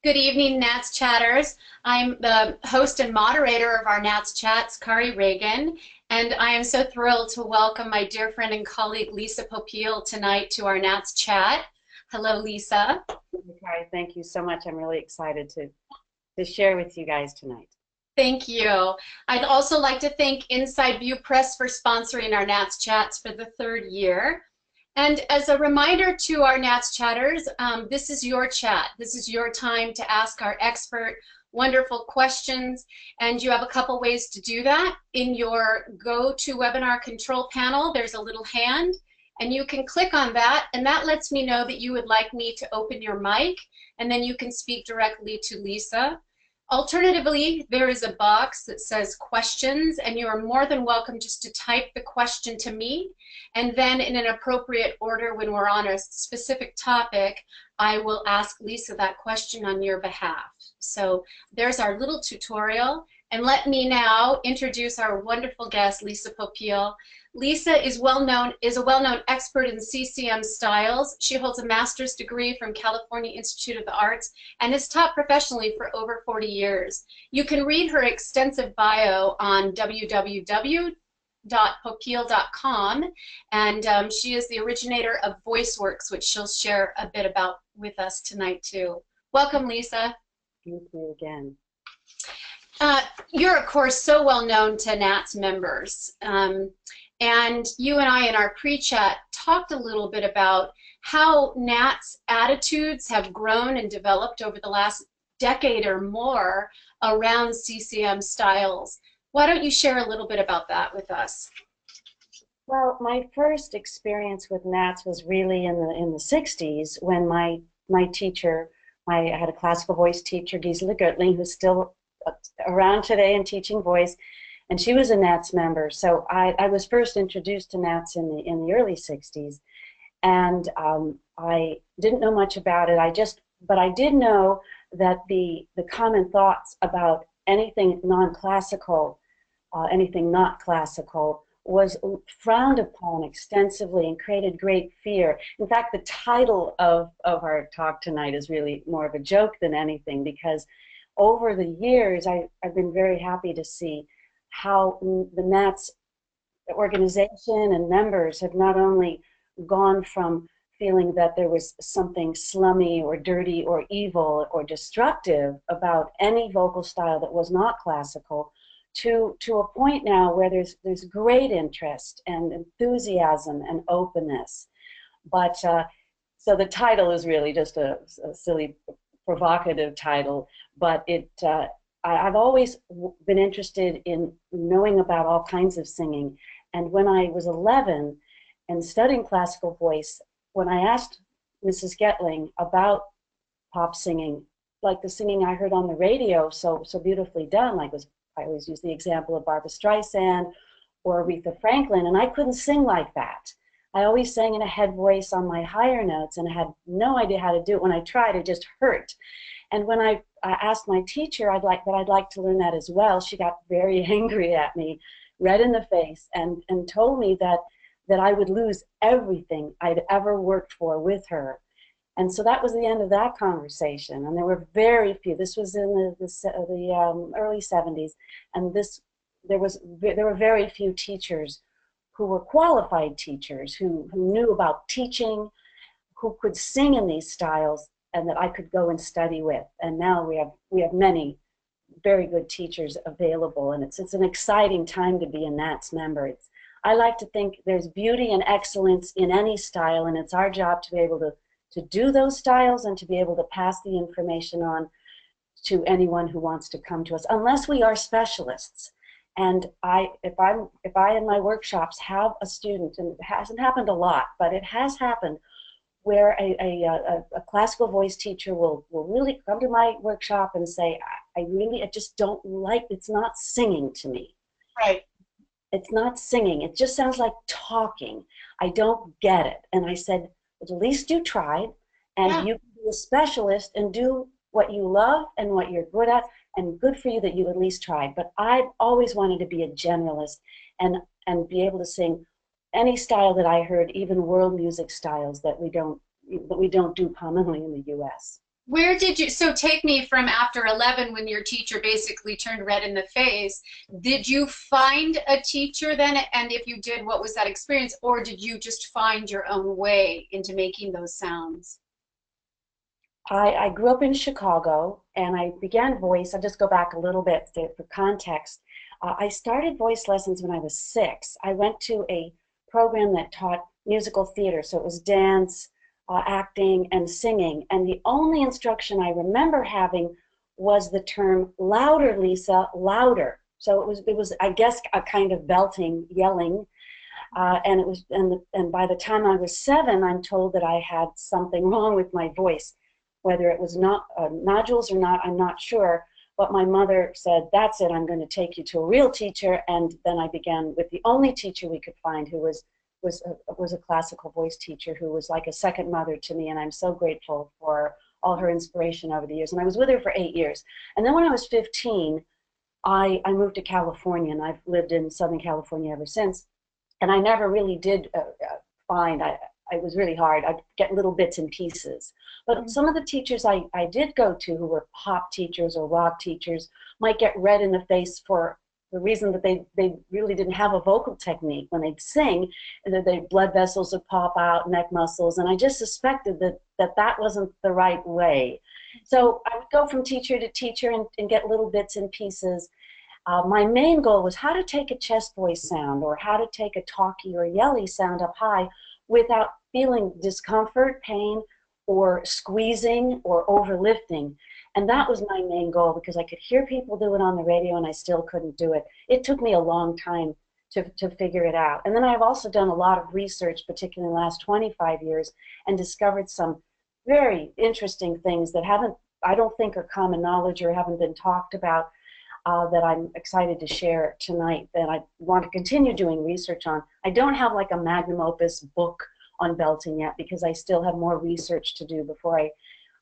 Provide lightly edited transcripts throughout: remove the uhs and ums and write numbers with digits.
Good evening, NATS chatters. I'm the host and moderator of our NATS chats, Kari Reagan, and I am so thrilled to welcome my dear friend and colleague Lisa Popeil tonight to our NATS chat. Hello, Lisa. Kari, thank you so much. I'm really excited to share with you guys tonight. Thank you. I'd also like to thank Inside View Press for sponsoring our NATS chats for the third year. And as a reminder to our NATS chatters, this is your chat. This is your time to ask our expert wonderful questions. And you have a couple ways to do that. In your GoToWebinar control panel, there's a little hand, and you can click on that, and that lets me know that you would like me to open your mic, and then you can speak directly to Lisa. Alternatively, there is a box that says questions, and you are more than welcome just to type the question to me, and then in an appropriate order when we're on a specific topic, I will ask Lisa that question on your behalf. So there's our little tutorial, and let me now introduce our wonderful guest, Lisa Popeil. Lisa is a well-known expert in CCM styles. She holds a master's degree from California Institute of the Arts and has taught professionally for over 40 years. You can read her extensive bio on www.popeil.com, and she is the originator of Voiceworks, which she'll share a bit about with us tonight too. Welcome, Lisa. Thank you again. You're, of course, so well known to NATS members. And you and I in our pre-chat talked a little bit about how NATS attitudes have grown and developed over the last decade or more around CCM styles. Why don't you share a little bit about that with us? Well, my first experience with NATS was really in the 60s when my teacher, I had a classical voice teacher, Gisela Gottling, who's still around today and teaching voice, and she was a NATS member. So I was first introduced to NATS in the early 60s, and I didn't know much about it. But I did know that the common thoughts about anything non-classical, anything not classical, was frowned upon extensively and created great fear. In fact, the title of our talk tonight is really more of a joke than anything, because over the years I've been very happy to see how the NATS organization and members have not only gone from feeling that there was something slummy or dirty or evil or destructive about any vocal style that was not classical, to a point now where there's great interest and enthusiasm and openness. But so the title is really just a silly, provocative title, but I've always been interested in knowing about all kinds of singing. And when I was 11 and studying classical voice, when I asked Mrs. Getling about pop singing, like the singing I heard on the radio, so beautifully done, I always use the example of Barbra Streisand or Aretha Franklin, and I couldn't sing like that. I always sang in a head voice on my higher notes, and I had no idea how to do it. When I tried, it just hurt. And when I asked my teacher I'd like to learn that as well, she got very angry at me, red in the face, and told me that I would lose everything I'd ever worked for with her. And so that was the end of that conversation. And there were very few. This was in the early 70s, and there were very few teachers who were qualified teachers who knew about teaching, who could sing in these styles, and that I could go and study with. And now we have many very good teachers available, and it's an exciting time to be a NATS member. I like to think there's beauty and excellence in any style, and it's our job to be able to do those styles and to be able to pass the information on to anyone who wants to come to us, unless we are specialists. And if I in my workshops have a student, and it hasn't happened a lot, but it has happened, where a classical voice teacher will really come to my workshop and say, I just don't like, it's not singing to me. Right. It's not singing. It just sounds like talking. I don't get it. And I said, at least you tried, and Yeah. you can be a specialist and do what you love and what you're good at, and good for you that you at least tried. But I've always wanted to be a generalist and be able to sing any style that I heard, even world music styles that we don't do commonly in the U.S. Where did you, so take me from after 11 when your teacher basically turned red in the face. Did you find a teacher then? And if you did, what was that experience? Or did you just find your own way into making those sounds? I grew up in Chicago and I began voice. I'll just go back a little bit for context. I started voice lessons when I was 6. I went to a program that taught musical theater, so it was dance, acting, and singing. And the only instruction I remember having was the term louder, Lisa, louder. So it was I guess a kind of belting, yelling. And by the time I was 7, I'm told that I had something wrong with my voice. Whether it was not nodules or not, I'm not sure. But my mother said, "That's it. I'm going to take you to a real teacher." And then I began with the only teacher we could find, who was a classical voice teacher, who was like a second mother to me. And I'm so grateful for all her inspiration over the years. And I was with her for 8 years. And then when I was 15, I moved to California, and I've lived in Southern California ever since. And I never really did find, it was really hard. I'd get little bits and pieces. But some of the teachers I did go to, who were pop teachers or rock teachers, might get red in the face for the reason that they really didn't have a vocal technique when they'd sing, and that their blood vessels would pop out, neck muscles, and I just suspected that wasn't the right way. So I would go from teacher to teacher and get little bits and pieces. My main goal was how to take a chest voice sound, or how to take a talky or yelly sound up high without feeling discomfort, pain, or squeezing or overlifting. And that was my main goal, because I could hear people do it on the radio and I still couldn't do it. It took me a long time to figure it out. And then I've also done a lot of research, particularly in the last 25 years, and discovered some very interesting things that I don't think are common knowledge or haven't been talked about, that I'm excited to share tonight, that I want to continue doing research on. I don't have like a magnum opus book on belting yet, because I still have more research to do before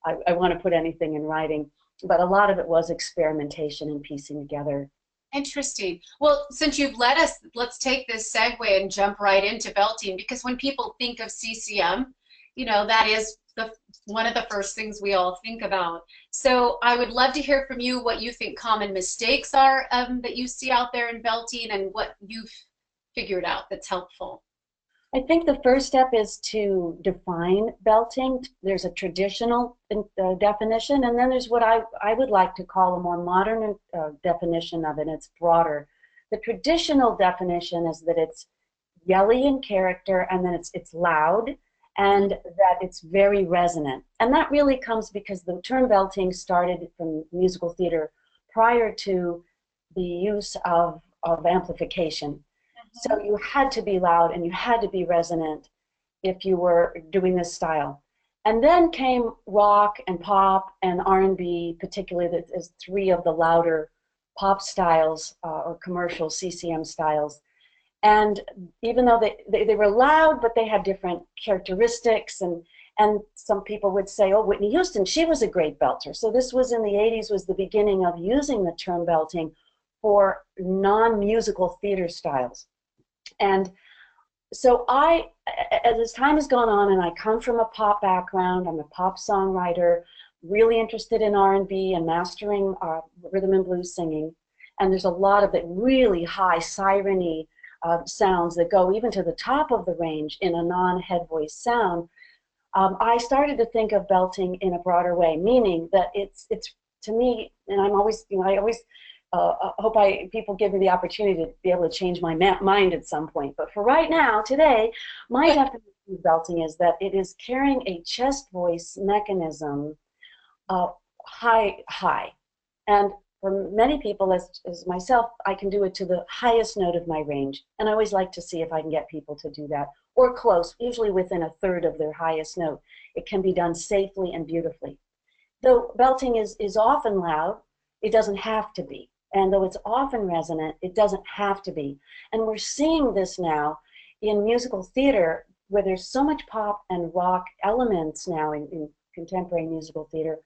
I want to put anything in writing. But a lot of it was experimentation and piecing together. Interesting. Well, since you've led us, let's take this segue and jump right into belting, because when people think of CCM, that is one of the first things we all think about. So I would love to hear from you what you think common mistakes are, that you see out there in belting, and what you've figured out that's helpful. I think the first step is to define belting. There's a traditional definition, and then there's what I would like to call a more modern definition of it. It's broader. The traditional definition is that it's yelly in character, and then it's loud, and that it's very resonant. And that really comes because the term belting started from musical theater prior to the use of amplification. So you had to be loud and you had to be resonant if you were doing this style. And then came rock and pop and R&B, particularly that is 3 of the louder pop styles, or commercial CCM styles. And even though they were loud, but they had different characteristics, and some people would say, oh, Whitney Houston, she was a great belter. So this was in the 80s, was the beginning of using the term belting for non-musical theater styles. And so as time has gone on, and I come from a pop background, I'm a pop songwriter, really interested in R&B and mastering rhythm and blues singing. And there's a lot of it really high, siren-y sounds that go even to the top of the range in a non-head voice sound. I started to think of belting in a broader way, meaning that it's to me, and I'm always, I always hope people give me the opportunity to be able to change my mind at some point. But for right now, today, my definition of belting is that it is carrying a chest voice mechanism high. And for many people, as myself, I can do it to the highest note of my range. And I always like to see if I can get people to do that, or close, usually within 1/3 of their highest note. It can be done safely and beautifully. Though belting is often loud, it doesn't have to be. And though it's often resonant, it doesn't have to be. And we're seeing this now in musical theater, where there's so much pop and rock elements now in contemporary musical theater,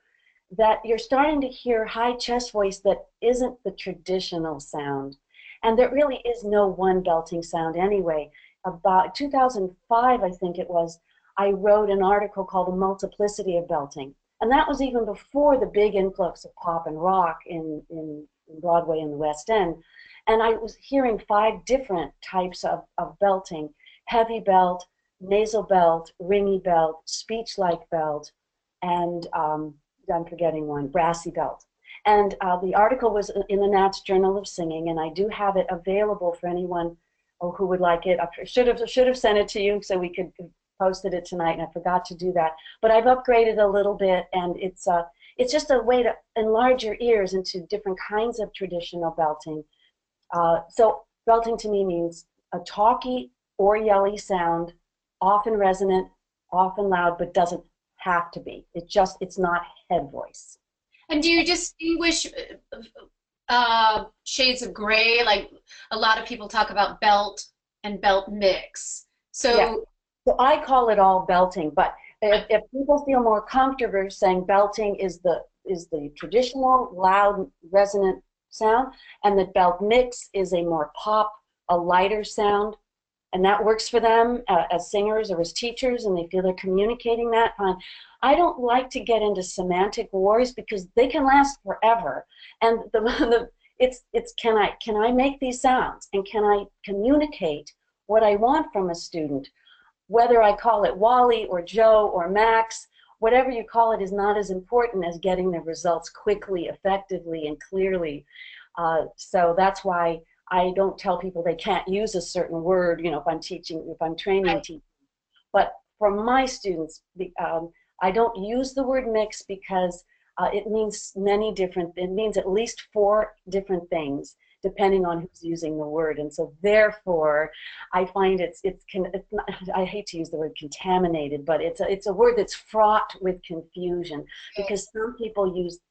that you're starting to hear high chest voice that isn't the traditional sound. And there really is no one belting sound anyway. About 2005, I think it was, I wrote an article called The Multiplicity of Belting. And that was even before the big influx of pop and rock in Broadway and the West End. And I was hearing 5 different types of belting: heavy belt, nasal belt, ringy belt, speech-like belt, and I'm forgetting one, brassy belt. And the article was in the NATS Journal of Singing, and I do have it available for anyone who would like it. I should have sent it to you so we could posted it tonight, and I forgot to do that. But I've upgraded a little bit, and it's just a way to enlarge your ears into different kinds of traditional belting. So belting to me means a talky or yelly sound, often resonant, often loud, but doesn't have to be. It's not head voice. And do you distinguish shades of gray? Like a lot of people talk about belt and belt mix. So, yeah. So I call it all belting, but if people feel more comfortable saying belting is the traditional, loud, resonant sound, and the belt mix is a more pop, a lighter sound, and that works for them as singers or as teachers, and they feel they're communicating that, fine. I don't like to get into semantic wars because they can last forever. And it's can I make these sounds, and can I communicate what I want from a student? Whether I call it Wally or Joe or Max, whatever you call it is not as important as getting the results quickly, effectively, and clearly. So that's why I don't tell people they can't use a certain word, you know, if I'm training teachers. But for my students, I don't use the word mix because it means it means at least 4 different things, depending on who's using the word. And so therefore, I find it's not, I hate to use the word contaminated, but it's a word that's fraught with confusion, because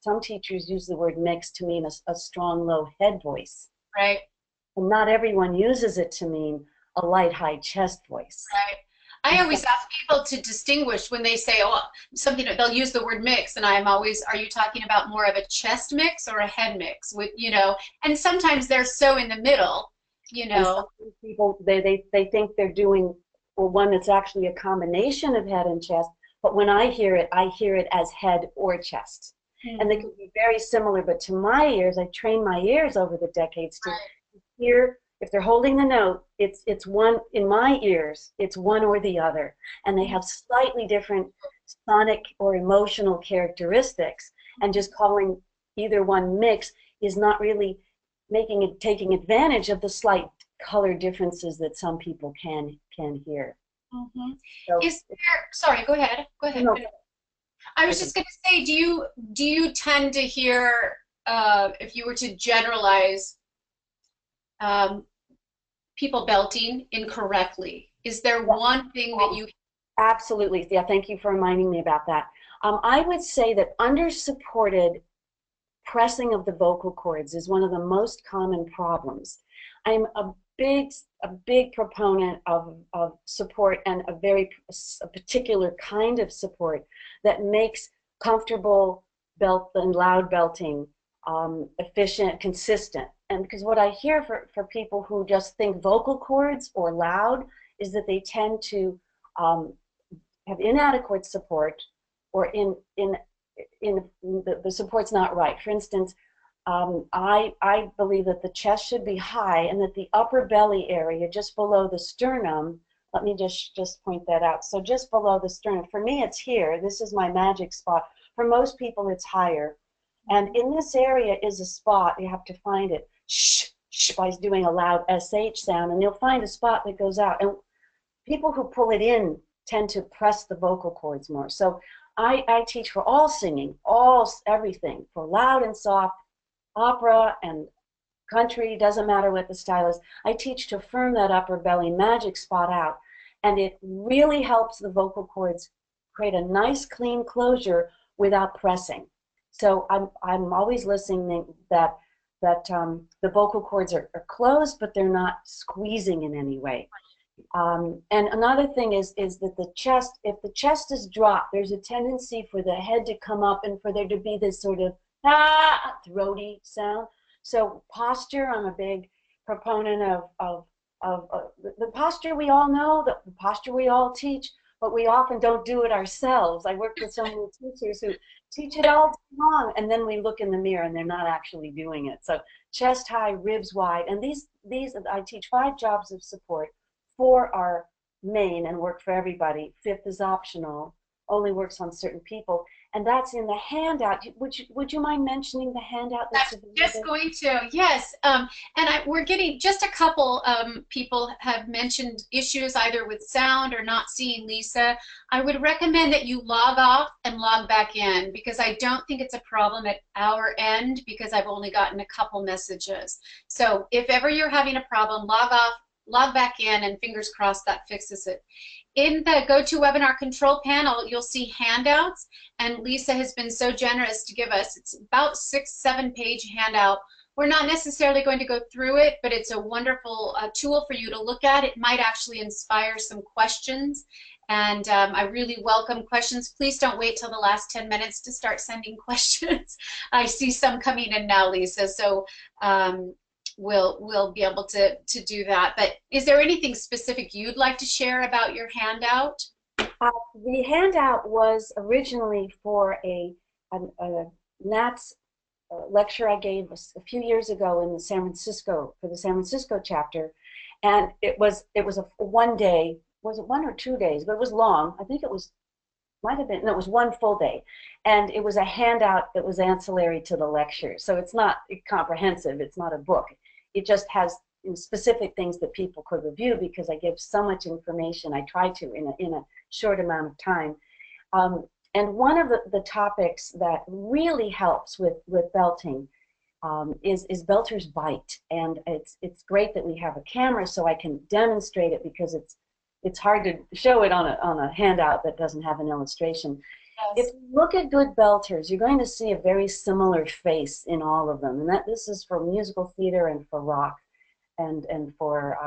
some teachers use the word mix to mean a strong low head voice. Right. And not everyone uses it to mean a light high chest voice. Right. I always ask people to distinguish when they say, oh, something, they'll use the word mix, and I'm always, are you talking about more of a chest mix or a head mix? With, you know, and sometimes they're so in the middle, you know. And some people, they think they're doing one that's actually a combination of head and chest, but when I hear it as head or chest. Mm-hmm. And they can be very similar, but to my ears, I trained my ears over the decades to hear. If they're holding the note, it's one, in my ears, it's one or the other. And they have slightly different sonic or emotional characteristics. And just calling either one mix is not really taking advantage of the slight color differences that some people can hear. Mm-hmm. So, sorry, go ahead. Go ahead. No. I was just going to say, do you tend to hear, if you were to generalize, people belting incorrectly? Is there one thing that you... Absolutely. Yeah, thank you for reminding me about that. I would say that under-supported pressing of the vocal cords is one of the most common problems. I'm a big proponent of support, and a particular kind of support that makes comfortable belt and loud belting efficient, consistent. And because what I hear for people who just think vocal cords or loud is that they tend to have inadequate support, or the support's not right. For instance, I believe that the chest should be high, and that the upper belly area just below the sternum, let me just point that out. So just below the sternum, for me it's here, this is my magic spot. For most people it's higher. And in this area is a spot, you have to find it, shh, shh, by doing a loud SH sound, and you'll find a spot that goes out. And people who pull it in tend to press the vocal cords more. So I teach for all singing, everything, for loud and soft, opera and country, doesn't matter what the style is. I teach to firm that upper belly magic spot out, and it really helps the vocal cords create a nice clean closure without pressing. So I'm always listening that the vocal cords are closed, but they're not squeezing in any way. And another thing is that the chest, if the chest is dropped, there's a tendency for the head to come up and for there to be this sort of throaty sound. So posture, I'm a big proponent of the posture we all know, the posture we all teach, but we often don't do it ourselves. I work with so many teachers who teach it all day long, and then we look in the mirror and they're not actually doing it. So chest high, ribs wide, and these I teach 5 jobs of support. 4 are main and work for everybody. 5th is optional, only works on certain people, and that's in the handout. Would you mind mentioning the handout that's I'm available? just going to, yes. We're getting just a couple people have mentioned issues either with sound or not seeing Lisa. I would recommend that you log off and log back in, because I don't think it's a problem at our end, because I've only gotten a couple messages. So if ever you're having a problem, log off, log back in, and fingers crossed that fixes it. In the GoToWebinar control panel, you'll see handouts, and Lisa has been so generous to give us, it's about 6-7 page handout. We're not necessarily going to go through it, but it's a wonderful tool for you to look at. It might actually inspire some questions, and I really welcome questions. Please don't wait till the last 10 minutes to start sending questions. I see some coming in now, Lisa, so we'll be able to do that. But is there anything specific you'd like to share about your handout? The handout was originally for a NATS lecture I gave a few years ago in San Francisco, for the San Francisco chapter, and it was a one day, was it 1 or 2 days, but it was long. I think it was, might have been, no, it was 1 full day, and it was a handout that was ancillary to the lecture. So it's not comprehensive, it's not a book. It just has specific things that people could review, because I give so much information. I try to in a short amount of time. And one of the topics that really helps with belting is belter's bite. And it's great that we have a camera so I can demonstrate it, because it's hard to show it on a handout that doesn't have an illustration. Yes. If you look at good belters, you're going to see a very similar face in all of them. And this is for musical theater and for rock and for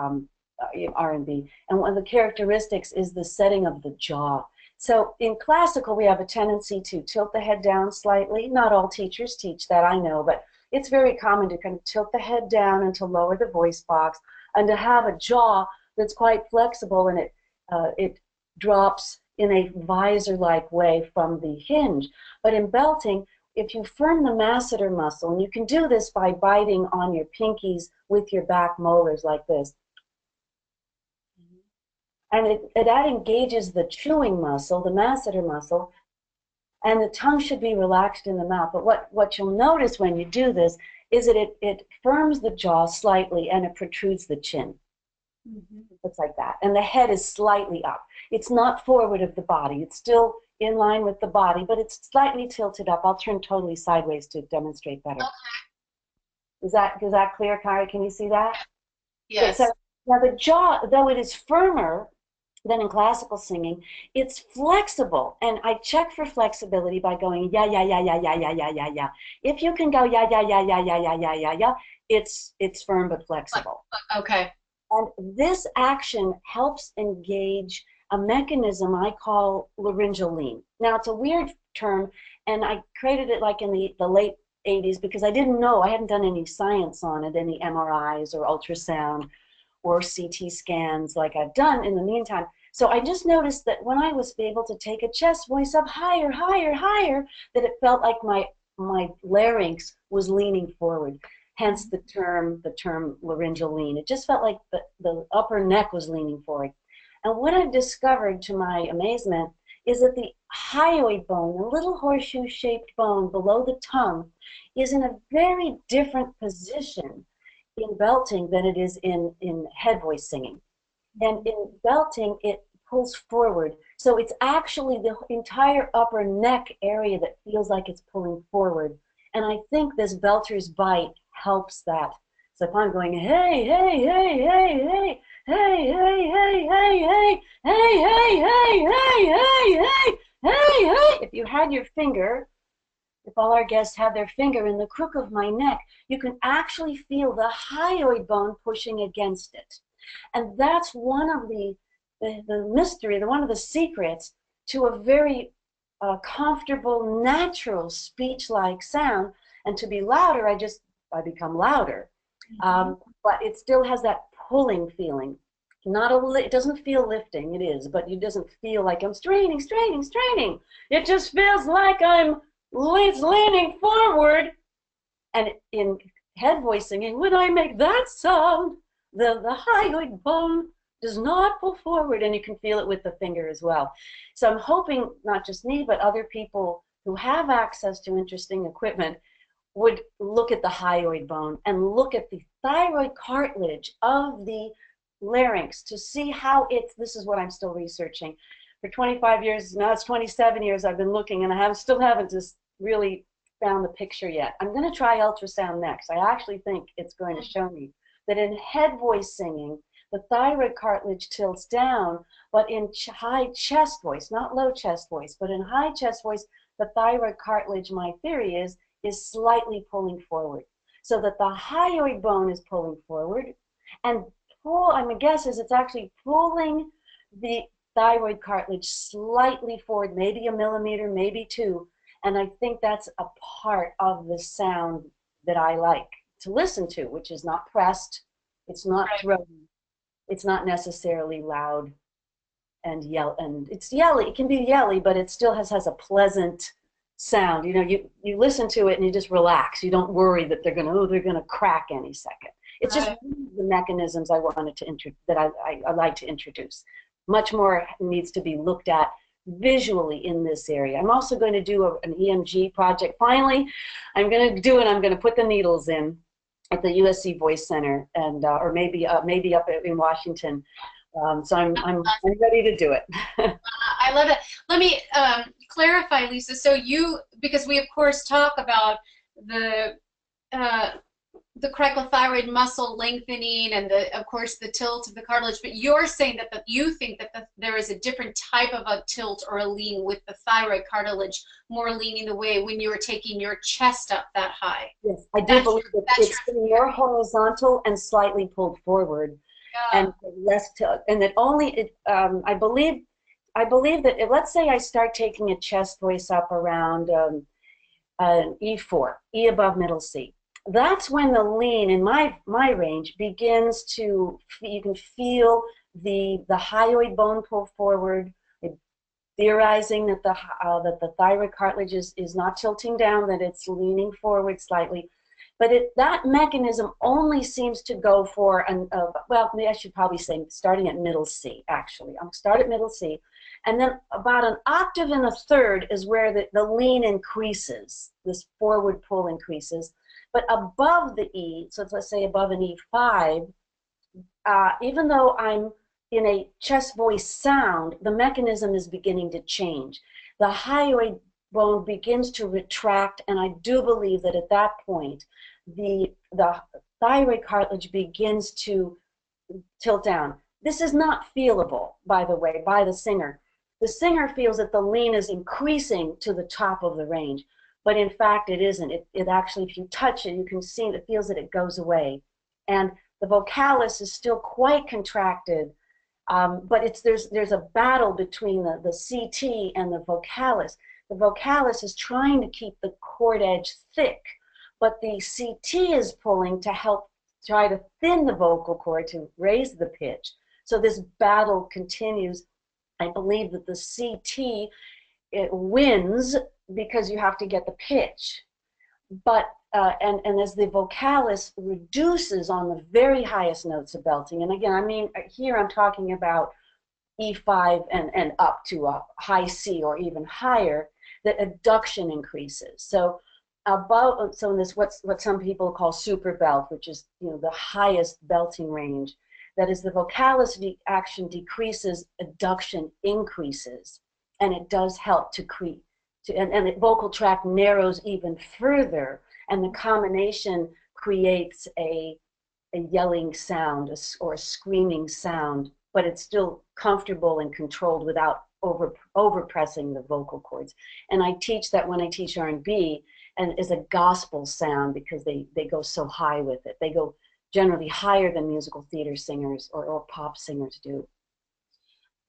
R&B. And one of the characteristics is the setting of the jaw. So in classical, we have a tendency to tilt the head down slightly. Not all teachers teach that, I know, but it's very common to kind of tilt the head down and to lower the voice box, and to have a jaw that's quite flexible, and it drops in a visor-like way from the hinge. But in belting, if you firm the masseter muscle, and you can do this by biting on your pinkies with your back molars like this, and that engages the chewing muscle, the masseter muscle, and the tongue should be relaxed in the mouth. But what you'll notice when you do this is that it firms the jaw slightly, and it protrudes the chin. It's like that. And the head is slightly up. It's not forward of the body. It's still in line with the body, but it's slightly tilted up. I'll turn totally sideways to demonstrate better. Okay. Is that clear, Kari? Can you see that? Yes. Okay, so now the jaw, though it is firmer than in classical singing, it's flexible. And I check for flexibility by going yeah, yeah, yeah, yeah, yeah, yeah, yeah, yeah, yeah. If you can go yeah, yeah, yeah, yeah, yeah, yeah, yeah, yeah, yeah, it's firm but flexible. Okay. And this action helps engage a mechanism I call laryngeal lean. Now, it's a weird term, and I created it like in the late 80s, because I didn't know, I hadn't done any science on it, any MRIs or ultrasound or CT scans like I've done in the meantime. So I just noticed that when I was able to take a chest voice up higher, higher, higher, that it felt like my larynx was leaning forward. Hence the term laryngeal lean. It just felt like the upper neck was leaning forward. And what I've discovered, to my amazement, is that the hyoid bone, the little horseshoe-shaped bone below the tongue, is in a very different position in belting than it is in head voice singing. And in belting, it pulls forward. So it's actually the entire upper neck area that feels like it's pulling forward. And I think this belter's bite helps that. So if I'm going, hey, hey, hey, hey, hey, hey, hey, hey, hey, hey, hey, hey, hey, hey, hey, hey, hey, hey, if you had your finger, if all our guests had their finger in the crook of my neck, you can actually feel the hyoid bone pushing against it. And that's one of the mystery, one of the secrets to a very comfortable, natural speech-like sound. And to be louder, I become louder. But it still has that pulling feeling. Not a it doesn't feel lifting, it is, but it doesn't feel like I'm straining, straining, straining. It just feels like it's leaning forward. And in head voice singing, when I make that sound, the hyoid bone does not pull forward, and you can feel it with the finger as well. So I'm hoping not just me, but other people who have access to interesting equipment would look at the hyoid bone and look at the thyroid cartilage of the larynx to see how this is what I'm still researching. For 25 years, now it's 27 years I've been looking, and I still haven't just really found the picture yet. I'm going to try ultrasound next. I actually think it's going to show me that in head voice singing, the thyroid cartilage tilts down, but in high chest voice, not low chest voice, but in high chest voice, the thyroid cartilage, my theory is slightly pulling forward. So that the hyoid bone is pulling forward, and my guess is it's actually pulling the thyroid cartilage slightly forward, maybe a millimeter, maybe two. And I think that's a part of the sound that I like to listen to, which is not pressed, it's not throaty, it's not necessarily loud and it's yelly. It can be yelly, but it still has a pleasant sound. You know, you listen to it and you just relax. You don't worry that they're gonna crack any second. It's just the mechanisms I wanted to I like to introduce. Much more needs to be looked at visually in this area. I'm also going to do an EMG project. Finally, I'm going to do it. I'm going to put the needles in at the USC Voice Center, and or maybe up in Washington. So I'm ready to do it. I love it. Let me clarify, Lisa. So because we of course talk about the cricothyroid muscle lengthening and of course the tilt of the cartilage, but you're saying that you think that there is a different type of a tilt or a lean with the thyroid cartilage more leaning the way when you were taking your chest up that high. Yes, I do believe that it's more horizontal and slightly pulled forward, and less tilt, and that only I believe that let's say I start taking a chest voice up around E4, E above middle C. That's when the lean in my range begins to, you can feel the hyoid bone pull forward, theorizing that the thyroid cartilage is not tilting down, that it's leaning forward slightly. But that mechanism only seems to go for, well, I should probably say starting at middle C, actually. I'll start at middle C. And then about an octave and a third is where the lean increases, this forward pull increases. But above the E, so let's say above an E5, even though I'm in a chest voice sound, the mechanism is beginning to change. The hyoid bone begins to retract, and I do believe that at that point, the thyroid cartilage begins to tilt down. This is not feelable, by the way, by the singer. The singer feels that the lean is increasing to the top of the range, but in fact it isn't. It actually, if you touch it, you can see it feels that it goes away. And the vocalis is still quite contracted, but there's a battle between the CT and the vocalis. The vocalis is trying to keep the chord edge thick, but the CT is pulling to help try to thin the vocal cord to raise the pitch. So this battle continues. I believe that the CT wins because you have to get the pitch. But and as the vocalis reduces on the very highest notes of belting, and again, I mean, here I'm talking about E5 and up to a high C or even higher, that adduction increases. So so in this what some people call super belt, which is the highest belting range, that is the vocalis action decreases, adduction increases, and it does help to create. And the vocal tract narrows even further, and the combination creates a yelling sound or a screaming sound, but it's still comfortable and controlled without overpressing the vocal cords. And I teach that when I teach R&B, and is a gospel sound because they go so high with it. They go generally higher than musical theater singers or pop singers do.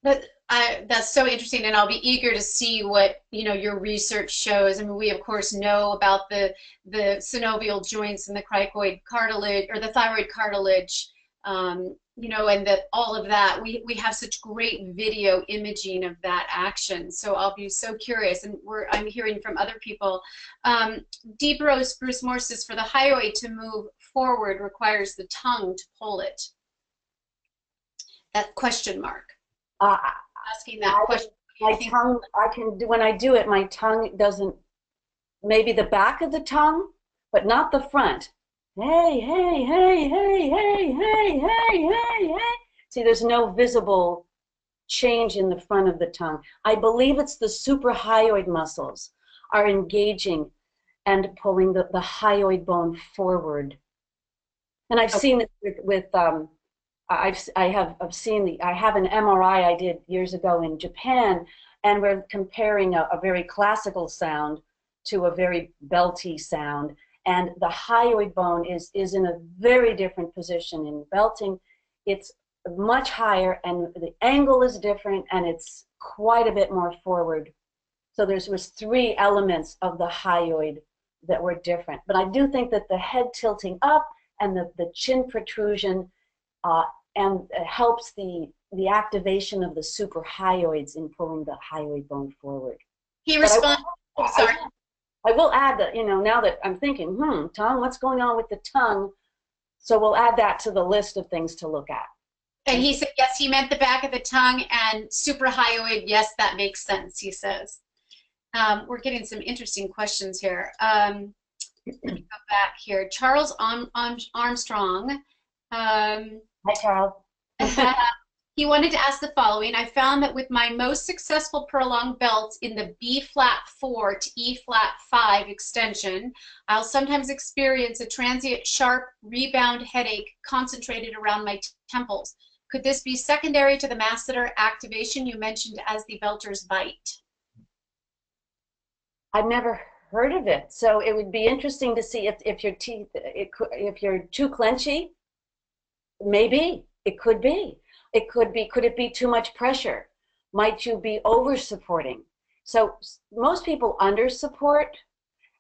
That's so interesting, and I'll be eager to see what your research shows. I mean, we of course know about the synovial joints and the cricoid cartilage or the thyroid cartilage you know, and that all of that, we have such great video imaging of that action. So I'll be so curious, and I'm hearing from other people. Deep Rose Bruce Moore says, for the hyoid to move forward requires the tongue to pull it. That question mark. Asking that question. My tongue, I can do, when I do it, my tongue doesn't, maybe the back of the tongue, but not the front. Hey, hey, hey, hey, hey, hey, hey, hey, hey. See, there's no visible change in the front of the tongue. I believe it's the suprahyoid muscles are engaging and pulling the hyoid bone forward. And I've seen it with I have an MRI I did years ago in Japan, and we're comparing a very classical sound to a very belty sound, and the hyoid bone is in a very different position. In belting, it's much higher, and the angle is different, and it's quite a bit more forward. So was three elements of the hyoid that were different. But I do think that the head tilting up and the chin protrusion helps the activation of the suprahyoids in pulling the hyoid bone forward. He responds. Sorry. I will add that, you know, now that I'm thinking, tongue, what's going on with the tongue? So we'll add that to the list of things to look at. And he said, yes, he meant the back of the tongue, and suprahyoid, yes, that makes sense, he says. We're getting some interesting questions here. Let me go back here. Charles Armstrong. Hi, Charles. He wanted to ask the following. I found that with my most successful prolonged belts in the B-flat-4 to E-flat-5 extension, I'll sometimes experience a transient sharp rebound headache concentrated around my temples. Could this be secondary to the masseter activation you mentioned as the belter's bite? I've never heard of it, so it would be interesting to see if your teeth, if you're too clenchy. Maybe it could be. It could be. Could it be too much pressure? Might you be over supporting? So most people under support,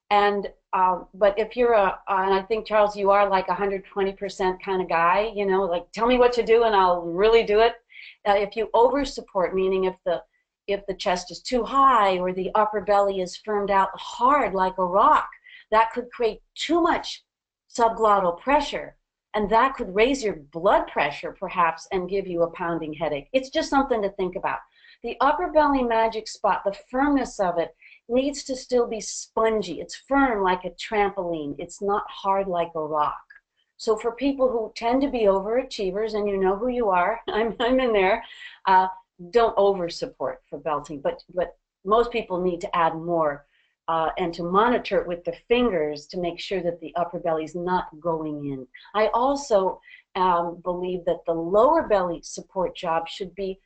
and but if you're and I think, Charles, you are like 120% kind of guy. You know, like, tell me what to do and I'll really do it. If you over support, meaning if the chest is too high or the upper belly is firmed out hard like a rock, that could create too much subglottal pressure. And that could raise your blood pressure, perhaps, and give you a pounding headache. It's just something to think about. The upper belly magic spot, the firmness of it, needs to still be spongy. It's firm like a trampoline. It's not hard like a rock. So for people who tend to be overachievers, and you know who you are, I'm in there, don't over support for belting. But most people need to add more. And to monitor it with the fingers to make sure that the upper belly is not going in. I also believe that the lower belly support job should be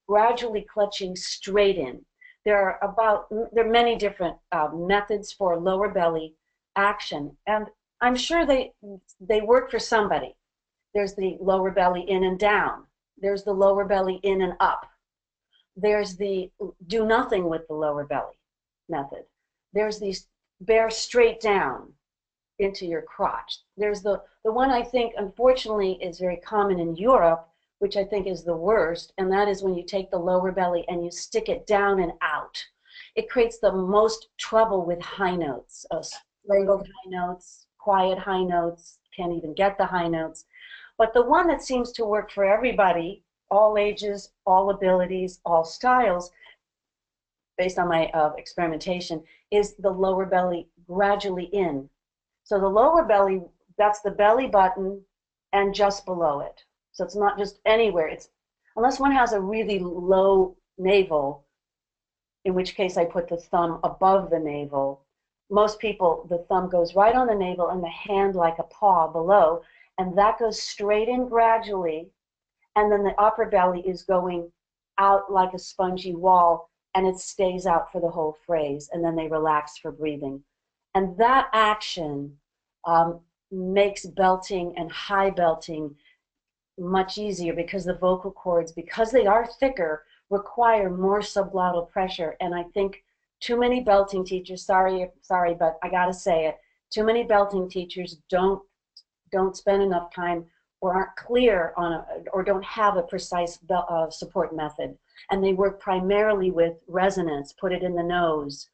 gradually clutching straight in. There are many different methods for lower belly action, and I'm sure they work for somebody. There's the lower belly in and down. There's the lower belly in and up. There's the do nothing with the lower belly method. There's these bear straight down into your crotch. There's the one I think, unfortunately, is very common in Europe, which I think is the worst, and that is when you take the lower belly and you stick it down and out. It creates the most trouble with high notes, strangled high notes, quiet high notes, can't even get the high notes. But the one that seems to work for everybody, all ages, all abilities, all styles, based on my experimentation, is the lower belly gradually in. So the lower belly, that's the belly button and just below it. So it's not just anywhere. It's unless one has a really low navel, in which case I put the thumb above the navel. Most people, the thumb goes right on the navel and the hand like a paw below, and that goes straight in gradually, and then the upper belly is going out like a spongy wall, and it stays out for the whole phrase, and then they relax for breathing. And that action makes belting and high belting much easier because the vocal cords, because they are thicker, require more subglottal pressure. And I think too many belting teachers, sorry, but I gotta say it, too many belting teachers don't spend enough time or aren't clear on or don't have a precise support method. And they work primarily with resonance, put it in the nose,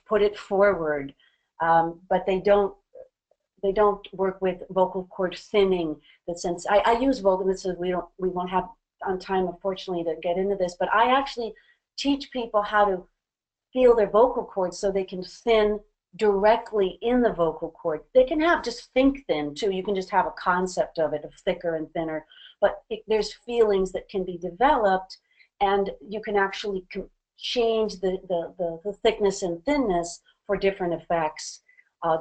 put it forward, but they don't work with vocal cord thinning. The sense I use vocal. We won't have on time, unfortunately, to get into this, but I actually teach people how to feel their vocal cords so they can thin directly in the vocal cord. They can have just think thin too. You can just have a concept of it, of thicker and thinner, but there's feelings that can be developed, and you can actually change the thickness and thinness for different effects,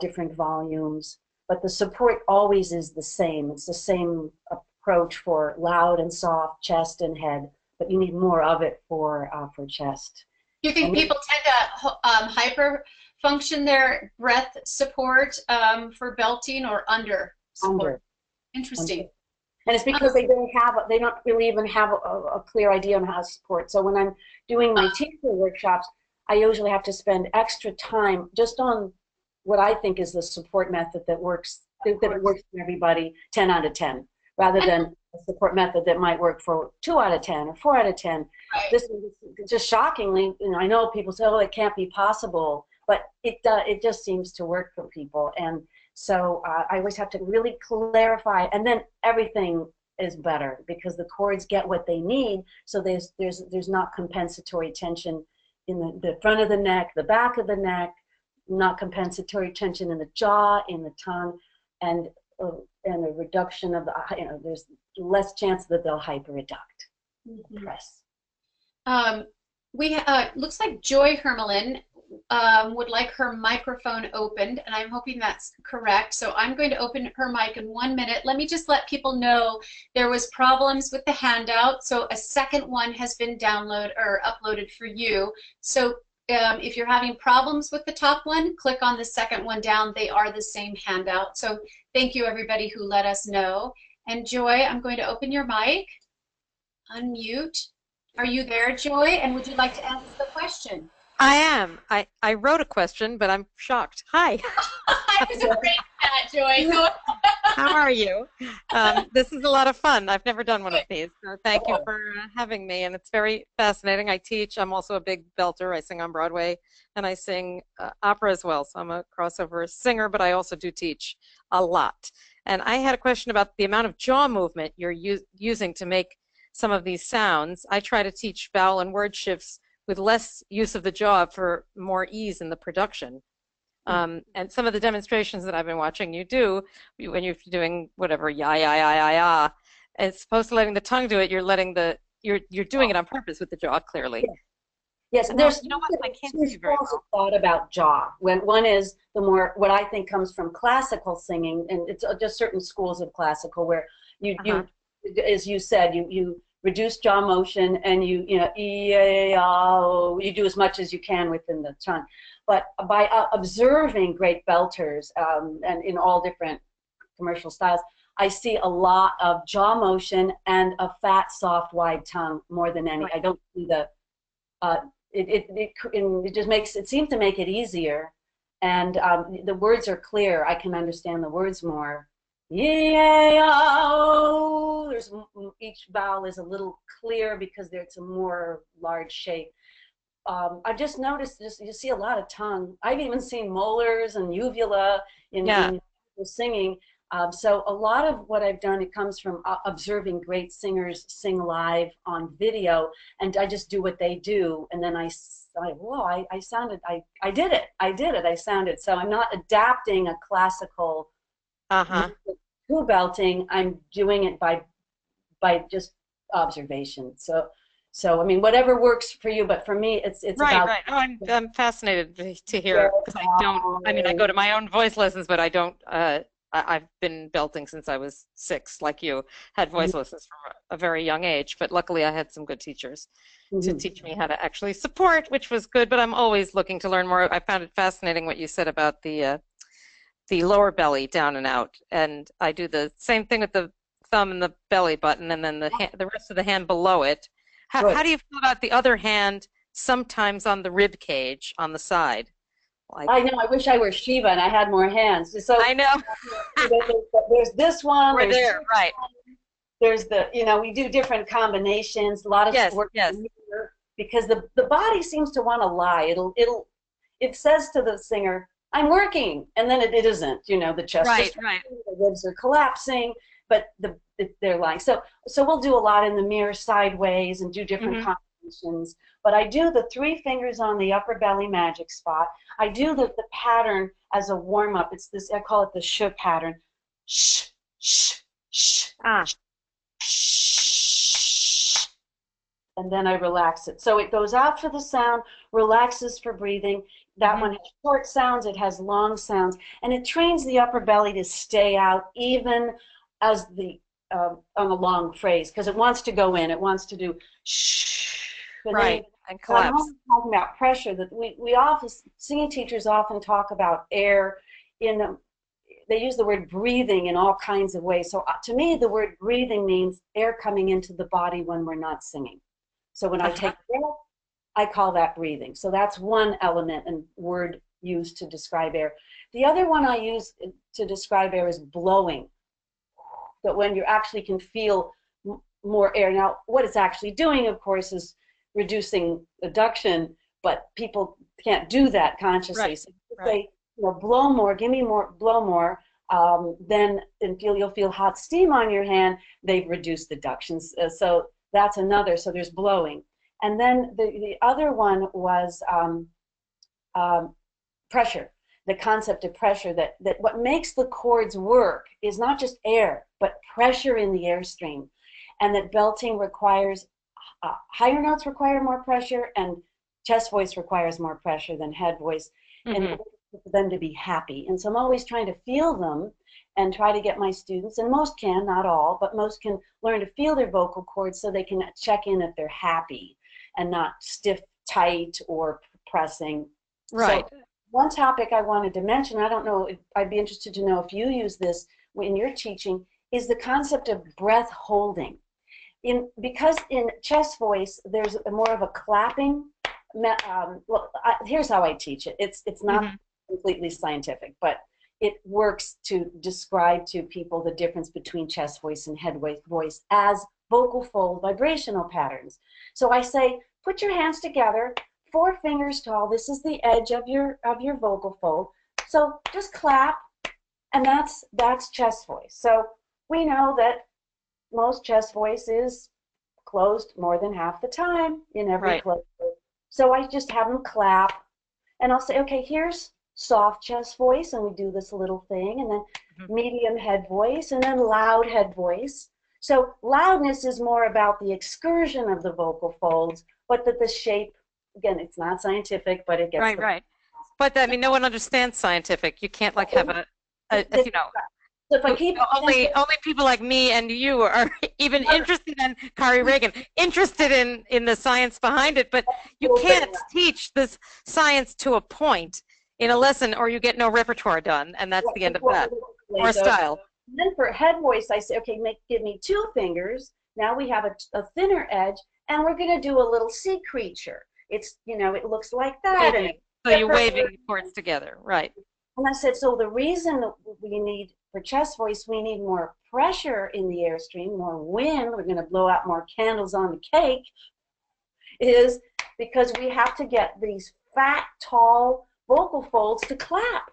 different volumes. But the support always is the same. It's the same approach for loud and soft, chest and head, but you need more of it for chest. Do you think people tend to hyper function their breath support for belting, or under support? Under. Interesting. Under. And it's because they don't really even have a clear idea on how to support. So when I'm doing my teacher workshops, I usually have to spend extra time just on what I think is the support method that works for everybody 10 out of 10, rather than a support method that might work for 2 out of 10 or 4 out of 10. Right. This is just shockingly, I know people say, oh, it can't be possible, but it just seems to work for people. And so I always have to really clarify, and then everything is better because the cords get what they need. So there's not compensatory tension in the front of the neck, the back of the neck, not compensatory tension in the jaw, in the tongue, and a reduction of the, there's less chance that they'll hyperadduct. Mm-hmm. Press. Looks like Joy Hermelin would like her microphone opened, and I'm hoping that's correct. So I'm going to open her mic in 1 minute. Let me just let people know there was problems with the handout, so a second one has been uploaded for you. So if you're having problems with the top one, click on the second one down. They are the same handout. So thank you, everybody who let us know. And Joy, I'm going to open your mic. Unmute. Are you there, Joy? And would you like to answer the question? I am. I wrote a question, but I'm shocked. Hi. I was afraid of that, Joy. How are you? This is a lot of fun. I've never done one of these. So thank you for having me, and it's very fascinating. I teach. I'm also a big belter. I sing on Broadway, and I sing opera as well. So I'm a crossover singer, but I also do teach a lot. And I had a question about the amount of jaw movement you're using to make some of these sounds. I try to teach vowel and word shifts with less use of the jaw for more ease in the production. And some of the demonstrations that I've been watching you do, when you're doing whatever, ya, ya, ya, ya, ya, as opposed to letting the tongue do it, you're doing it on purpose with the jaw, clearly. Yes, And there's I can't see very schools of well. thought about jaw. One is the more, what I think comes from classical singing, and it's just certain schools of classical where you as you said, you reduce jaw motion, and you do as much as you can within the tongue. But by observing great belters, and in all different commercial styles, I see a lot of jaw motion and a fat, soft, wide tongue more than any. Right. I don't see the. It just makes it seems to make it easier, and the words are clear. I can understand the words more. There's each vowel is a little clear because it's a more large shape. I've just noticed you see a lot of tongue. I've even seen molars and uvula in singing. So a lot of what I've done, it comes from observing great singers sing live on video, and I just do what they do, and then I sounded, I did it. I sounded. So I'm not adapting a classical to belting. I'm doing it by just observation. So I mean, whatever works for you, but for me, it's right, about. Right. Oh, I'm fascinated to hear, because I go to my own voice lessons, but I don't. I've been belting since I was 6, like you. Had voice lessons from a very young age, but luckily I had some good teachers to teach me how to actually support, which was good. But I'm always looking to learn more. I found it fascinating what you said about the lower belly down and out, and I do the same thing with the thumb and the belly button, and then the rest of the hand below it. How do you feel about the other hand sometimes on the rib cage on the side? Like, I know. I wish I were Shiva and I had more hands. So I know. there's this one. We're There's there, right? there's the, we do different combinations. A lot of Yes, work yes. because the body seems to want to lie. It says to the singer, "I'm working," and then it isn't. The chest Right, just, right. the ribs are collapsing, but they're lying. So we'll do a lot in the mirror sideways and do different combinations. But I do the 3 fingers on the upper belly magic spot. I do the pattern as a warm up. It's this, I call it the sh pattern. Shh, shh, shh, Ah, shh. And then I relax it. So it goes out for the sound, relaxes for breathing. That one has short sounds, it has long sounds, and it trains the upper belly to stay out even as on a long phrase, because it wants to go in, it wants to do shh. right, and I'm collapse. always talking about pressure. That we often, singing teachers often talk about air they use the word breathing in all kinds of ways. So to me, the word breathing means air coming into the body when we're not singing. So when I take breath, I call that breathing. So that's one element and word used to describe air. The other one I use to describe air is blowing. That when you actually can feel more air. Now, what it's actually doing, of course, is reducing adduction, but people can't do that consciously. Right, So if they blow more, give me more, blow more, then you'll feel hot steam on your hand. They've reduced adductions. So that's another. So there's blowing. And then the other one was pressure. The concept of pressure, that what makes the chords work is not just air, but pressure in the airstream. And that belting requires, higher notes require more pressure, and chest voice requires more pressure than head voice in order for them to be happy. And so I'm always trying to feel them and try to get my students, and most can, not all, but most can learn to feel their vocal cords so they can check in if they're happy and not stiff, tight, or pressing. Right. So one topic I wanted to mention, I don't know, I'd be interested to know if you use this in your teaching, is the concept of breath holding. Because in chest voice, there's more of a clapping. Here's how I teach it. It's not completely scientific, but it works to describe to people the difference between chest voice and head voice as vocal fold vibrational patterns. So I say, put your hands together, 4 fingers tall. This is the edge of your vocal fold. So just clap, and that's chest voice. So we know that most chest voice is closed more than half the time in every closed. So I just have them clap, and I'll say, okay, here's soft chest voice, and we do this little thing, and then medium head voice, and then loud head voice. So loudness is more about the excursion of the vocal folds, but that the shape, again, it's not scientific, but it gets right. But I mean, no one understands scientific. You can't like have a So if I keep only people like me and you are even interested in Kari Reagan, interested in the science behind it, but you can't teach this science to a point in a lesson, or you get no repertoire done, and that's the end of that. Or style. And then for head voice, I say, okay, give me 2 fingers. Now we have a thinner edge, and we're going to do a little sea creature. It's, it looks like that. And so you're waving the chords together, right? And I said, so the reason that we need, for chest voice, we need more pressure in the airstream, more wind, we're going to blow out more candles on the cake, is because we have to get these fat, tall vocal folds to clap.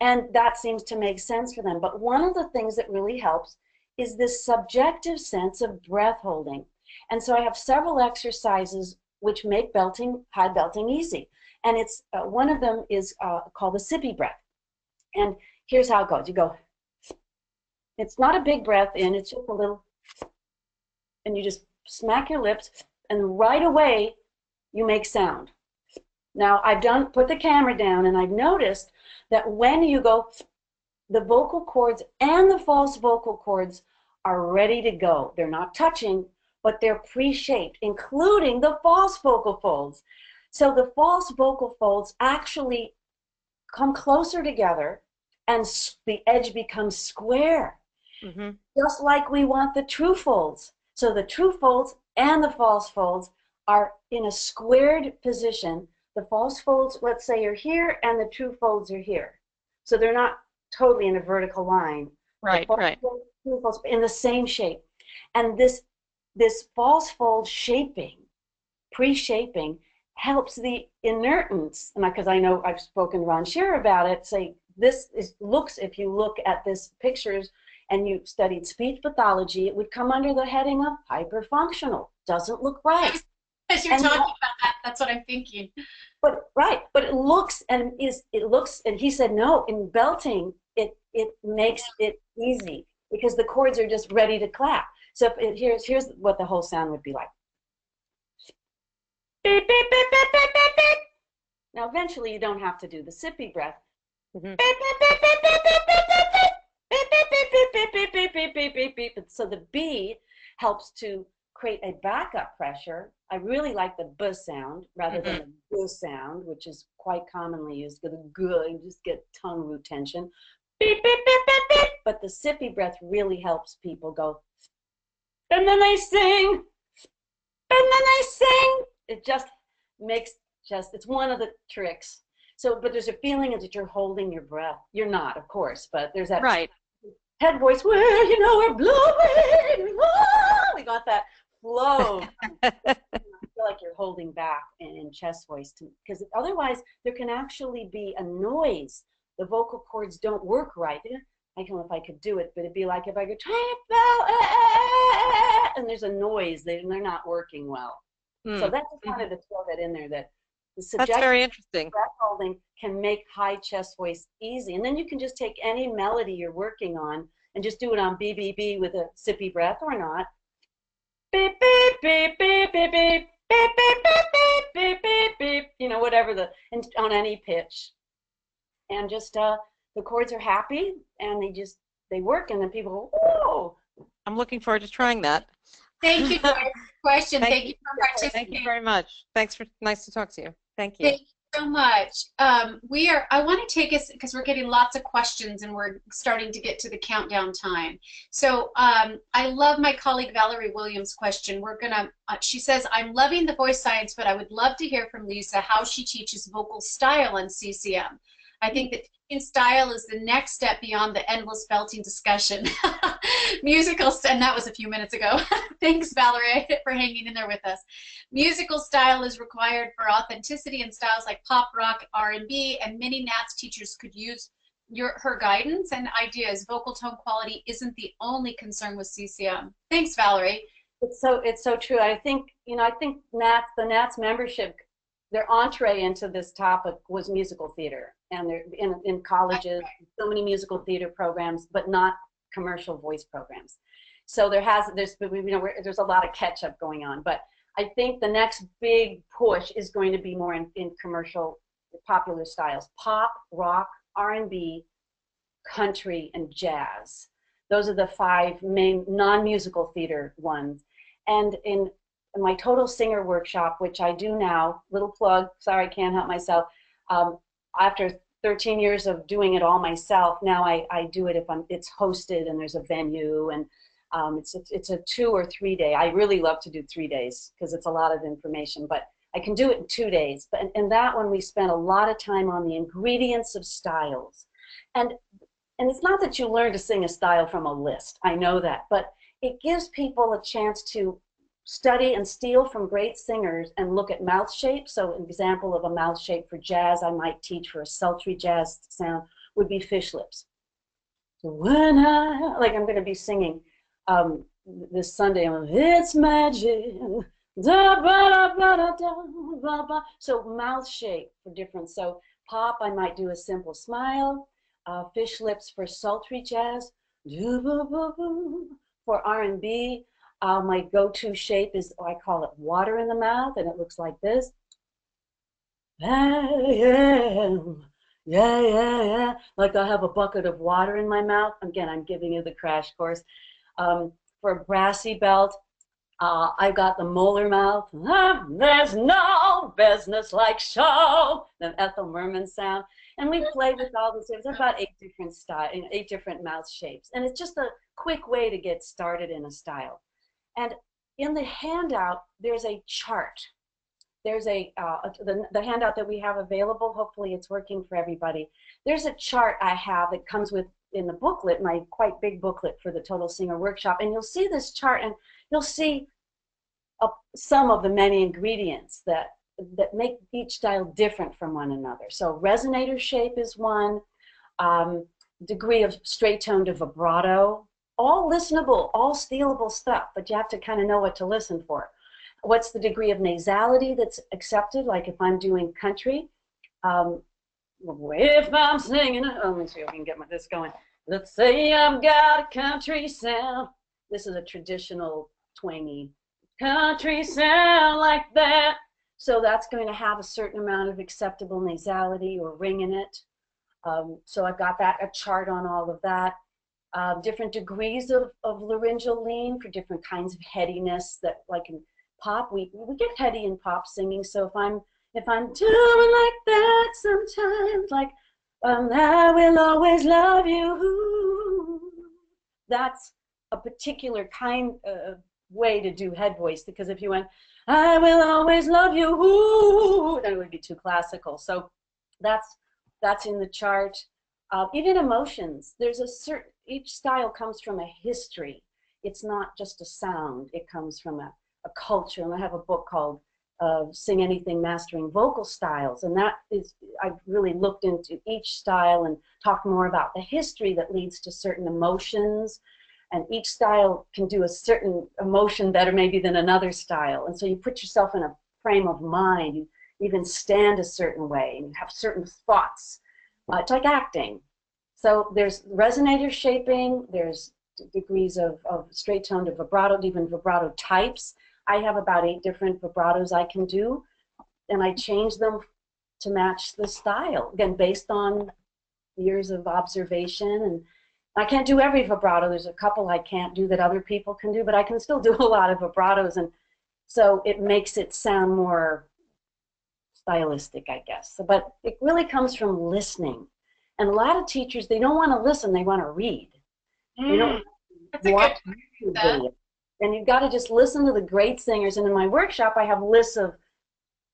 And that seems to make sense for them. But one of the things that really helps is this subjective sense of breath holding. And so I have several exercises which make high belting easy. And it's one of them is called the Sippy Breath. And here's how it goes. You go, it's not a big breath in, it's just a little, and you just smack your lips, and right away you make sound. Now put the camera down, and I've noticed that when you go, the vocal cords and the false vocal cords are ready to go. They're not touching, but they're pre-shaped, including the false vocal folds. So the false vocal folds actually come closer together, and the edge becomes square, just like we want the true folds. So the true folds and the false folds are in a squared position. the false folds, let's say, are here, and the true folds are here. So they're not totally in a vertical line. Right, right. Folds, true folds, in the same shape. And this false fold shaping, pre-shaping, helps the inertance, because I know I've spoken to Ron Shearer about it, say this looks, if you look at this pictures and you studied speech pathology, it would come under the heading of hyperfunctional. Doesn't look right. As you're talking about that, that's what I'm thinking. But it looks and he said no, in belting it makes it easy because the chords are just ready to clap. So here's what the whole sound would be like. Beep, beep, beep, beep, beep, beep, beep. Now eventually you don't have to do the sippy breath. Beep, beep, beep, beep, beep, beep, beep, beep, beep. Beep, beep, beep, beep, beep, beep, beep, beep, beep, beep, beep. So the B helps to create a backup pressure. I really like the B sound rather than the G sound, which is quite commonly used because the G, you just get tongue root tension. Beep, beep, beep, beep, beep. But the sippy breath really helps people go, and then they sing, and then they sing. It just makes, it's one of the tricks. So, but there's a feeling that you're holding your breath. You're not, of course, but there's that head voice where, we're blowing. We got that flow. I feel like you're holding back in chest voice, because otherwise there can actually be a noise. The vocal cords don't work right. I don't know if I could do it, but it'd be like if I could try to, and there's a noise, they're not working well. So that's just wanted to throw that in there, that the subjective very interesting. breath holding can make high chest voice easy. And then you can just take any melody you're working on and just do it on BBB with a sippy breath or not. Beep, beep, beep, beep, beep, beep, beep, beep, beep, beep, beep, beep, whatever and on any pitch. And just the chords are happy and they work, and then people go, oh. I'm looking forward to trying that. Thank you for your question. Thank you for participating. Thank you very much. Nice to talk to you. Thank you. Thank you so much. I want to take us, because we're getting lots of questions and we're starting to get to the countdown time. So I love my colleague Valerie Williams' question. She says, I'm loving the voice science, but I would love to hear from Lisa how she teaches vocal style on CCM. I think that teaching style is the next step beyond the endless belting discussion. Musical, and that was a few minutes ago. Thanks, Valerie, for hanging in there with us. Musical style is required for authenticity in styles like pop, rock, R&B, and many NATS teachers could use her guidance and ideas. Vocal tone quality isn't the only concern with CCM. Thanks, Valerie. It's so true. I think the NATS membership, their entree into this topic was musical theater, and they're in colleges, so many musical theater programs, but not commercial voice programs. So there's a lot of catch up going on, but I think the next big push is going to be more in commercial popular styles: pop, rock, R&B, country, and jazz. Those are the 5 main non-musical theater ones. And in my Total Singer workshop, which I do now, little plug, sorry I can't help myself, after 13 years of doing it all myself, now I do it if it's hosted and there's a venue, and it's a 2 or 3 day. I really love to do 3 days because it's a lot of information, but I can do it in 2 days. But in that one, we spent a lot of time on the ingredients of styles. And it's not that you learn to sing a style from a list, I know that, but it gives people a chance to study and steal from great singers and look at mouth shapes. So an example of a mouth shape for jazz I might teach for a sultry jazz sound would be fish lips. So when I'm going to be singing this Sunday, it's magic. Da, ba, da, da, da, ba, ba. So mouth shape for different. So pop, I might do a simple smile. Fish lips for sultry jazz. For R&B, my go-to shape is, I call it water in the mouth, and it looks like this. Yeah. Like I have a bucket of water in my mouth. Again, I'm giving you the crash course. For a brassy belt, I've got the molar mouth. There's no business like show. The Ethel Merman sound. And we play with all these. There's about 8 different styles, 8 different mouth shapes. And it's just a quick way to get started in a style. And in the handout, there's a chart. there's the handout that we have available. Hopefully it's working for everybody. There's a chart I have that comes with in the booklet, my quite big booklet for the Total Singer Workshop, and you'll see this chart, and you'll see some of the many ingredients that make each style different from one another. So resonator shape is one, degree of straight tone to vibrato, all listenable, all stealable stuff, but you have to kind of know what to listen for. What's the degree of nasality that's accepted? Like if I'm doing country, if I'm singing, let me see if I can get this going. Let's say I've got a country sound. This is a traditional twangy country sound like that. So that's going to have a certain amount of acceptable nasality or ring in it. So I've got a chart on all of that. Different degrees of laryngeal lean for different kinds of headiness that, like in pop, we get heady in pop singing. So if I'm doing like that sometimes, like I will always love you, that's a particular kind of way to do head voice, because if you went I will always love you, then it would be too classical. So that's in the chart. Even emotions, there's each style comes from a history. It's not just a sound, it comes from a culture. And I have a book called Sing Anything, Mastering Vocal Styles, and I've really looked into each style and talked more about the history that leads to certain emotions, and each style can do a certain emotion better maybe than another style, and so you put yourself in a frame of mind, you even stand a certain way, and you have certain thoughts. It's like acting. So there's resonator shaping, there's degrees of straight tone to vibrato, even vibrato types. I have about 8 different vibratos I can do, and I change them to match the style, again, based on years of observation. And I can't do every vibrato. There's a couple I can't do that other people can do, but I can still do a lot of vibratos, and so it makes it sound more stylistic, I guess. But it really comes from listening. And a lot of teachers, they don't want to listen, they want to read. They don't watch YouTube videos. And you've got to just listen to the great singers. And in my workshop, I have lists of,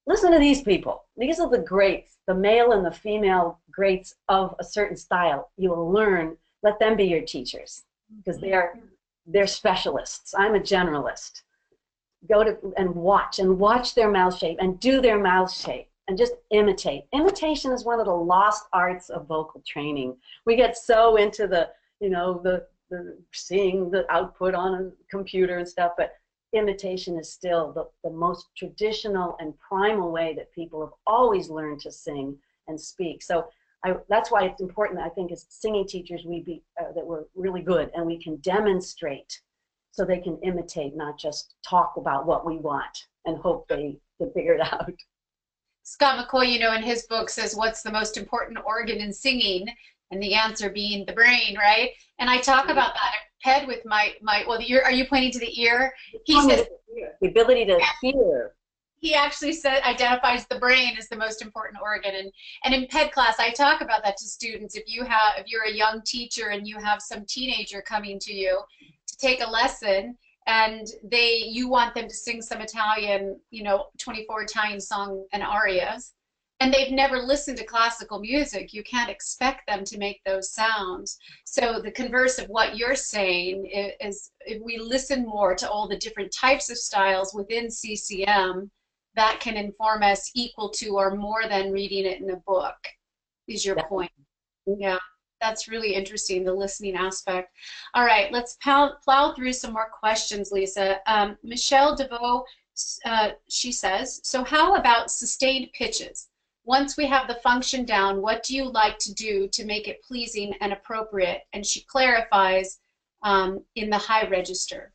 listen to these people. These are the greats, the male and the female greats of a certain style. You will learn. Let them be your teachers, because they're specialists. I'm a generalist. Go to and watch their mouth shape and do their mouth shape and just imitate. Imitation is one of the lost arts of vocal training. We get so into the seeing the output on a computer and stuff, but imitation is still the most traditional and primal way that people have always learned to sing and speak. So that's why it's important, I think, as singing teachers, that we're really good and we can demonstrate so they can imitate, not just talk about what we want and hope they can figure it out. Scott McCoy, in his book says, what's the most important organ in singing? And the answer being the brain, right? And I talk about that at PED with my well, the ear. Are you pointing to the ear? He says the ability to hear. He actually identifies the brain as the most important organ. And in PED class, I talk about that to students. If you're a young teacher and you have some teenager coming to you to take a lesson, and you want them to sing some Italian, 24 Italian song and arias, and they've never listened to classical music, you can't expect them to make those sounds. So the converse of what you're saying is if we listen more to all the different types of styles within CCM, that can inform us equal to or more than reading it in a book, is your point. Yeah, that's really interesting, the listening aspect. All right, let's plow through some more questions, Lisa. Michelle DeVoe, she says, so how about sustained pitches? Once we have the function down, what do you like to do to make it pleasing and appropriate? And she clarifies in the high register.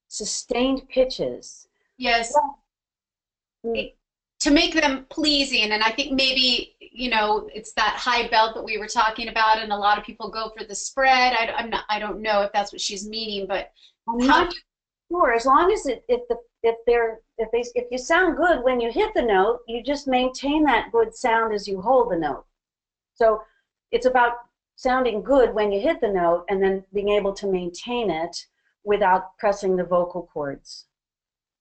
Sustained pitches. Yes. To make them pleasing, and I think maybe, it's that high belt that we were talking about, and a lot of people go for the spread. I don't know if that's what she's meaning, but I'm not sure. As long as if you sound good when you hit the note, you just maintain that good sound as you hold the note. So it's about sounding good when you hit the note and then being able to maintain it without pressing the vocal cords.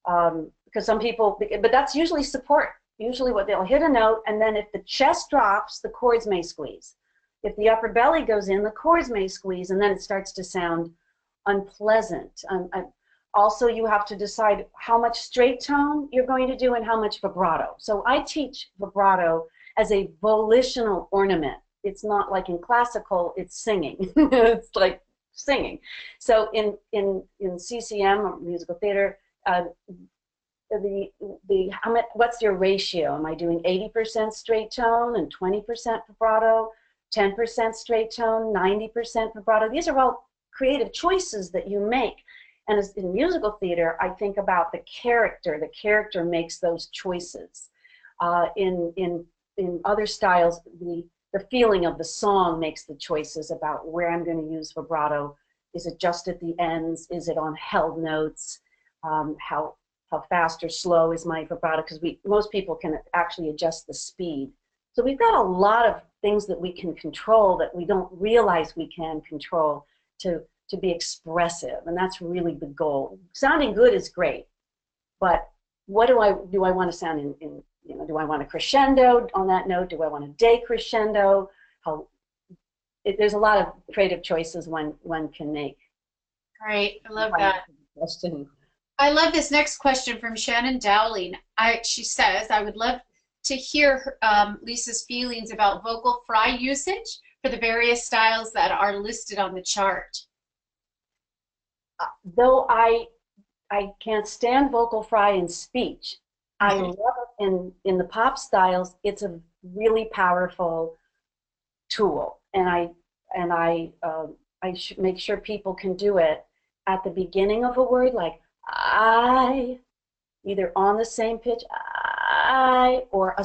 Because because some people, but that's usually support. Usually what they'll hit a note, and then if the chest drops, the chords may squeeze. If the upper belly goes in, the chords may squeeze, and then it starts to sound unpleasant. Also, you have to decide how much straight tone you're going to do and how much vibrato. So I teach vibrato as a volitional ornament. It's not like in classical, it's singing. It's like singing. So in CCM, or musical theater, what's your ratio? Am I doing 80% straight tone and 20% vibrato, 10% straight tone, 90% vibrato? These are all creative choices that you make. And as in musical theater, I think about the character. The character makes those choices. In other styles, the feeling of the song makes the choices about where I'm going to use vibrato. Is it just at the ends? Is it on held notes? How fast or slow is my vibrato? Because most people can actually adjust the speed. So we've got a lot of things that we can control that we don't realize we can control to be expressive, and that's really the goal. Sounding good is great, but what do I want to sound in do I want a crescendo on that note? Do I want a decrescendo? There's a lot of creative choices one can make. Great, I love that. Question. I love this next question from Shannon Dowling. She says, I would love to hear Lisa's feelings about vocal fry usage for the various styles that are listed on the chart. Though I can't stand vocal fry in speech, I love it in the pop styles. It's a really powerful tool, and I should make sure people can do it at the beginning of a word, like I, either on the same pitch, I, or a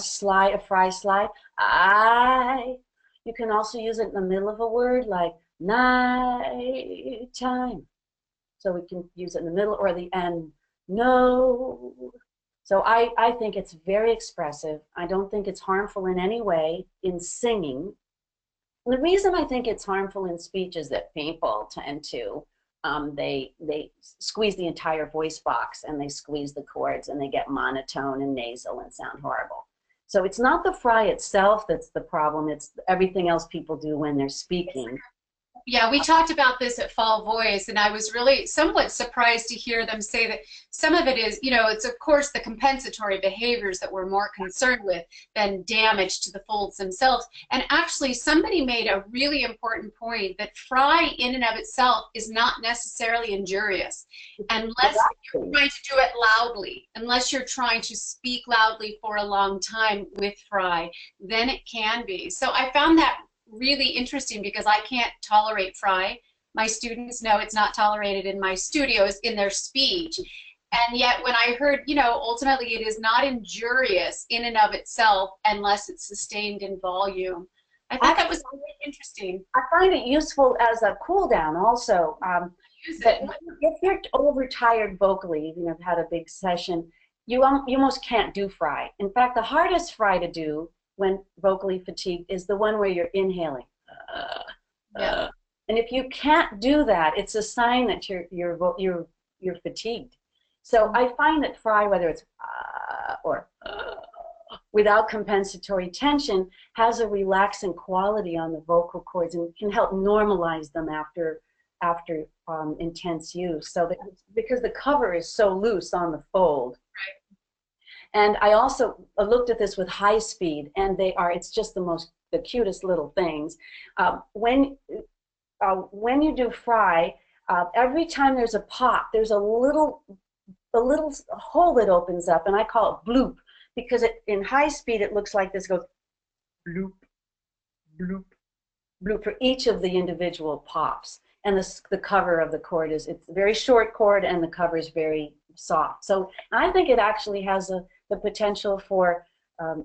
fry slide, I. You can also use it in the middle of a word, like night time. So we can use it in the middle or the end, no. So I think it's very expressive. I don't think it's harmful in any way in singing. And the reason I think it's harmful in speech is that people tend to, they squeeze the entire voice box, and they squeeze the chords, and they get monotone and nasal and sound horrible. So it's not the fry itself that's the problem, it's everything else people do when they're speaking. Yeah, we talked about this at Fall Voice, and I was really somewhat surprised to hear them say that some of it is, it's of course the compensatory behaviors that we're more concerned with than damage to the folds themselves. And actually, somebody made a really important point that fry in and of itself is not necessarily injurious, unless you're trying to do it loudly, unless you're trying to speak loudly for a long time with fry, then it can be. So I found that really interesting because I can't tolerate fry. My students know it's not tolerated in my studios in their speech. And yet when I heard, ultimately it is not injurious in and of itself unless it's sustained in volume. I thought that was really interesting. I find it useful as a cool down also. If you're overtired vocally, you've had a big session, you almost can't do fry. In fact, the hardest fry to do when vocally fatigued is the one where you're inhaling. And if you can't do that, it's a sign that you're fatigued. So I find that fry, whether it's or without compensatory tension, has a relaxing quality on the vocal cords and can help normalize them after intense use. So because the cover is so loose on the fold. And I also looked at this with high speed, and it's just the cutest little things. When you do fry, every time there's a pop, there's a little hole that opens up, and I call it bloop, because in high speed it looks like this, goes bloop, bloop, bloop for each of the individual pops. And the cover of the chord it's a very short chord, and the cover is very soft. So I think it actually has the potential for a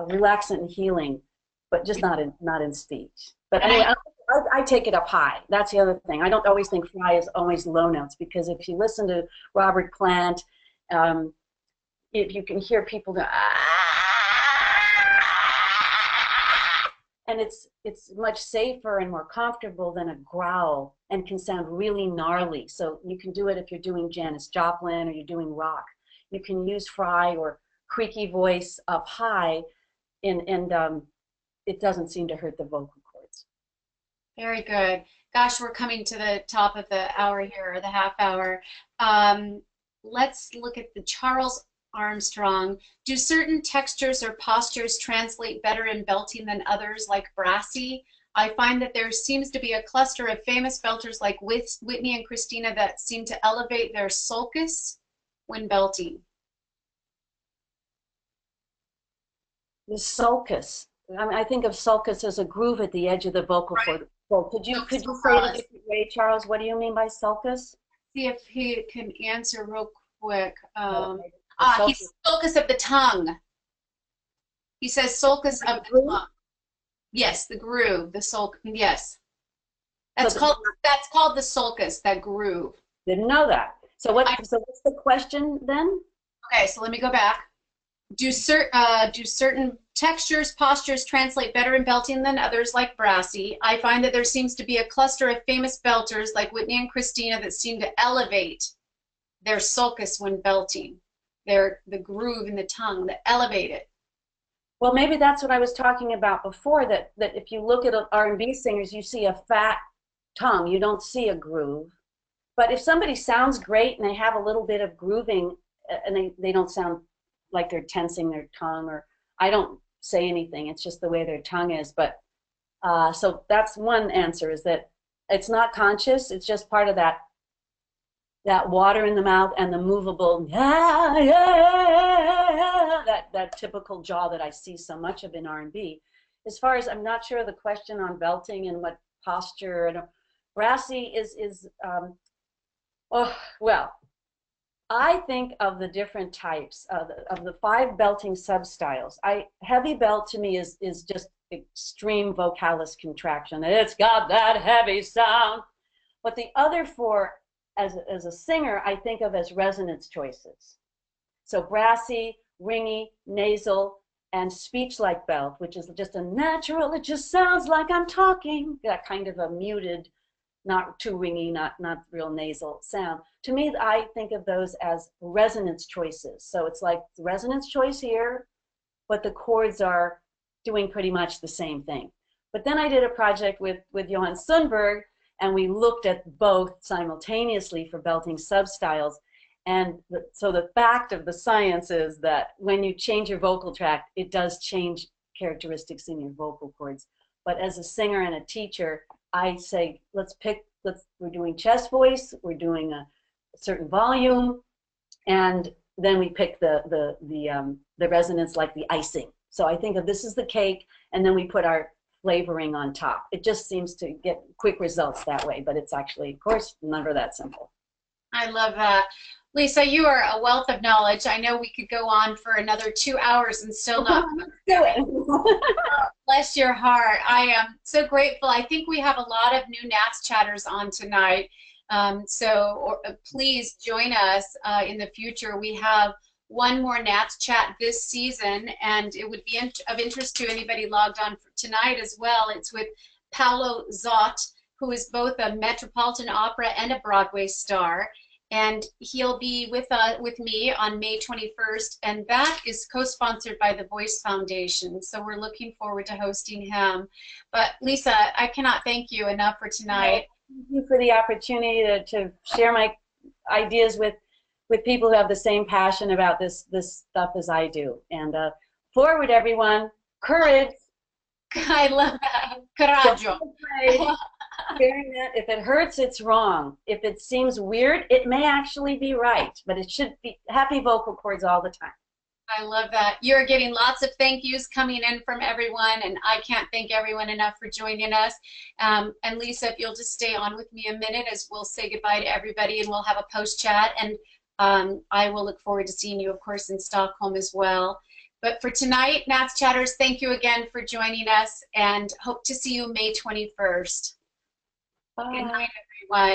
relaxant and healing, but just not in speech. But anyway, I take it up high. That's the other thing. I don't always think fry is always low notes, because if you listen to Robert Plant, if you can hear people go, and it's much safer and more comfortable than a growl, and can sound really gnarly. So you can do it if you're doing Janis Joplin or you're doing rock. you can use fry or creaky voice up high, and it doesn't seem to hurt the vocal cords. Very good. Gosh, we're coming to the top of the hour here, or the half hour. Let's look at the Charles Armstrong. Do certain textures or postures translate better in belting than others, like brassy? I find that there seems to be a cluster of famous belters like Whitney and Christina that seem to elevate their sulcus when belting. The sulcus. I mean, I think of sulcus as a groove at the edge of the vocal cord. So could you say it a different way, Charles? What do you mean by sulcus? See if he can answer real quick. He's sulcus of the tongue. He says sulcus of the tongue. Yes, the groove, the sulcus. Yes, that's called the sulcus. That groove. Didn't know that. So what's the question then? Okay, so let me go back. Do certain textures, postures translate better in belting than others, like brassy? I find that there seems to be a cluster of famous belters like Whitney and Christina that seem to elevate their sulcus when belting. The groove in the tongue, that elevate it. Well, maybe that's what I was talking about before, that if you look at R&B singers, you see a fat tongue. You don't see a groove. But if somebody sounds great and they have a little bit of grooving and they don't sound like they're tensing their tongue, or I don't say anything, it's just the way their tongue is. But so that's one answer, is that it's not conscious, it's just part of that water in the mouth and the movable that typical jaw that I see so much of in R&B. As far as, I'm not sure the question on belting and what posture, and brassy is well, I think of the different types of the 5 belting substyles. Heavy belt to me is just extreme vocalis contraction. It's got that heavy sound. But the other 4, as a singer, I think of as resonance choices. So brassy, ringy, nasal, and speech-like belt, which is just a natural, it just sounds like I'm talking, that kind of a muted, not too ringy, not real nasal sound. To me, I think of those as resonance choices. So it's like the resonance choice here, but the chords are doing pretty much the same thing. But then I did a project with Johan Sundberg, and we looked at both simultaneously for belting substyles. And so the fact of the science is that when you change your vocal tract, it does change characteristics in your vocal cords. But as a singer and a teacher, I say, we're doing chest voice, we're doing a certain volume, and then we pick the resonance, like the icing. So I think of this is the cake, and then we put our flavoring on top. It just seems to get quick results that way, but it's actually, of course, never that simple. I love that. Lisa, you are a wealth of knowledge. I know we could go on for another 2 hours and still not do it. Bless your heart. I am so grateful. I think we have a lot of new NATS chatters on tonight. Please join us in the future. We have one more NATS chat this season, and it would be of interest to anybody logged on for tonight as well. It's with Paolo Zott, who is both a Metropolitan Opera and a Broadway star. And he'll be with me on May 21st, and that is co-sponsored by the Voice Foundation. So we're looking forward to hosting him. But Lisa, I cannot thank you enough for tonight. Thank you for the opportunity to share my ideas with people who have the same passion about this stuff as I do. And forward, everyone, courage. I love that. Coraggio. If it hurts, it's wrong. If it seems weird, it may actually be right. But it should be happy vocal cords all the time. I love that. You're getting lots of thank yous coming in from everyone, and I can't thank everyone enough for joining us. And Lisa, if you'll just stay on with me a minute as we'll say goodbye to everybody, and we'll have a post chat. And I will look forward to seeing you, of course, in Stockholm as well. But for tonight, NATS Chatters, thank you again for joining us, and hope to see you May 21st. Bye. Good night, everyone.